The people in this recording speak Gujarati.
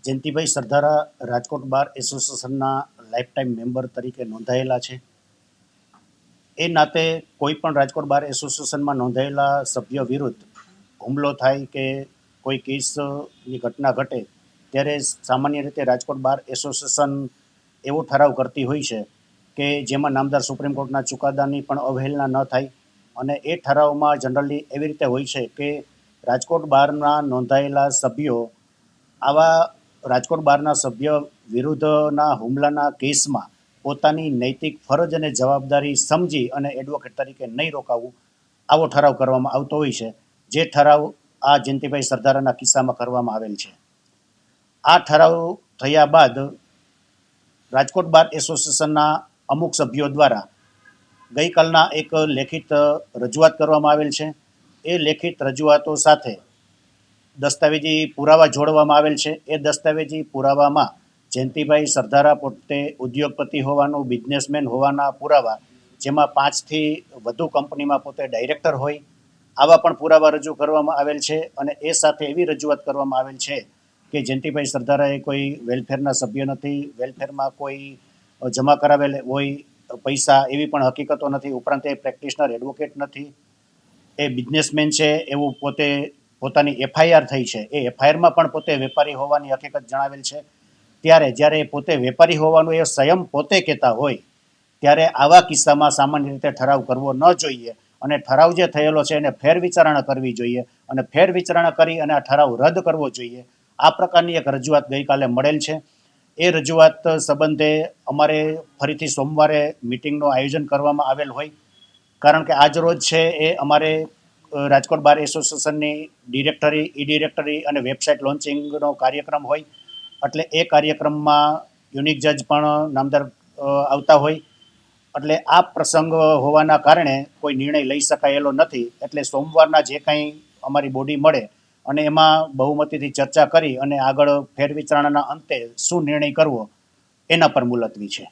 જયંતિભાઈ સરદારા રાજકોટ બાર એસોસિએશનના લાઈફ ટાઈમ મેમ્બર તરીકે નોંધાયેલા છે. એ નાતે કોઈ પણ રાજકોટ બાર એસોસિએશનમાં નોંધાયેલા સભ્ય વિરુદ્ધ હુમલો થાય કે કોઈ કેસની ઘટના ઘટે ત્યારે સામાન્ય રીતે રાજકોટ બાર એસોસિએશન એવો ઠરાવ કરતી હોય છે કે જેમાં નામદાર સુપ્રીમ કોર્ટના ચુકાદાની પણ અવહેલના ન થાય. અને એ ઠરાવમાં જનરલી એવી રીતે હોય છે કે રાજકોટ બારના નોંધાયેલા સભ્યો આવા રાજકોટ બારના સભ્ય વિરુદ્ધના હુમલાના કેસમાં પોતાની નૈતિક ફરજ અને જવાબદારી સમજી અને એડવોકેટ તરીકે નહીં રોકાવું, આવો ઠરાવ કરવામાં આવતો હોય છે, જે ઠરાવ આ જયંતિભાઈ સરદારાના કિસ્સામાં કરવામાં આવેલ છે. આ ઠરાવ થયા બાદ રાજકોટ બાર એસોસિએશનના અમુક સભ્યો દ્વારા ગઈકાલના એક લેખિત રજૂઆત કરવામાં આવેલ છે. એ લેખિત રજૂઆતો સાથે દસ્તાવેજી પુરાવા જોડવામાં આવેલ છે. એ દસ્તાવેજી પુરાવામાં જયંતિભાઈ સરદારા પોતે ઉદ્યોગપતિ હોવાનું, બિઝનેસમેન હોવાના પુરાવા, જેમાં 5થી વધુ કંપનીમાં પોતે ડાયરેક્ટર હોય, આવા પણ પુરાવા રજૂ કરવામાં આવેલ છે. અને એ સાથે એવી રજૂઆત કરવામાં આવેલ છે કે જયંતિભાઈ સરદારા એ કોઈ વેલફેરના સભ્ય નથી, વેલફેરમાં કોઈ જમા કરાવેલ હોય પૈસા એવી પણ હકીકતો નથી. ઉપરાંત એ પ્રેક્ટિશનર એડવોકેટ નથી, એ બિઝનેસમેન છે એવું પોતાની એફઆઈઆર થઈ છે, એ એફઆઈઆરમાં પણ પોતે વેપારી હોવાની હકીકત જણાવેલ છે. ત્યારે જ્યારે પોતે વેપારી હોવાનું એ સ્વયં પોતે કહેતા હોય ત્યારે આવા કિસ્સામાં સામાન્ય રીતે ઠરાવ કરવો ન જોઈએ અને ઠરાવ જે થયેલો છે એને ફેર વિચારણા કરવી જોઈએ અને ફેર વિચારણા કરી અને આ ઠરાવ રદ કરવો જોઈએ. આ પ્રકારની એક રજૂઆત ગઈકાલે મળેલ છે. એ રજૂઆત સંબંધે અમારે ફરીથી સોમવારે મિટિંગનું આયોજન કરવામાં આવેલ હોય, કારણ કે આજ રોજ છે એ અમારે રાજકોટ બાર એસોસિએશનની ડિરેક્ટરી, ઈ ડિરેક્ટરી અને વેબસાઇટ લોન્ચિંગનો કાર્યક્રમ હોય, એટલે એ કાર્યક્રમમાં યુનિક જજ પણ નામદાર આવતા હોય, એટલે આ પ્રસંગ હોવાના કારણે કોઈ નિર્ણય લઈ શકાયેલો નથી. એટલે સોમવારના જે કંઈ અમારી બોડી મળે અને એમાં બહુમતીથી ચર્ચા કરી અને આગળ ફેરવિચારણાના અંતે શું નિર્ણય કરવો એના પર મુલતવી છે.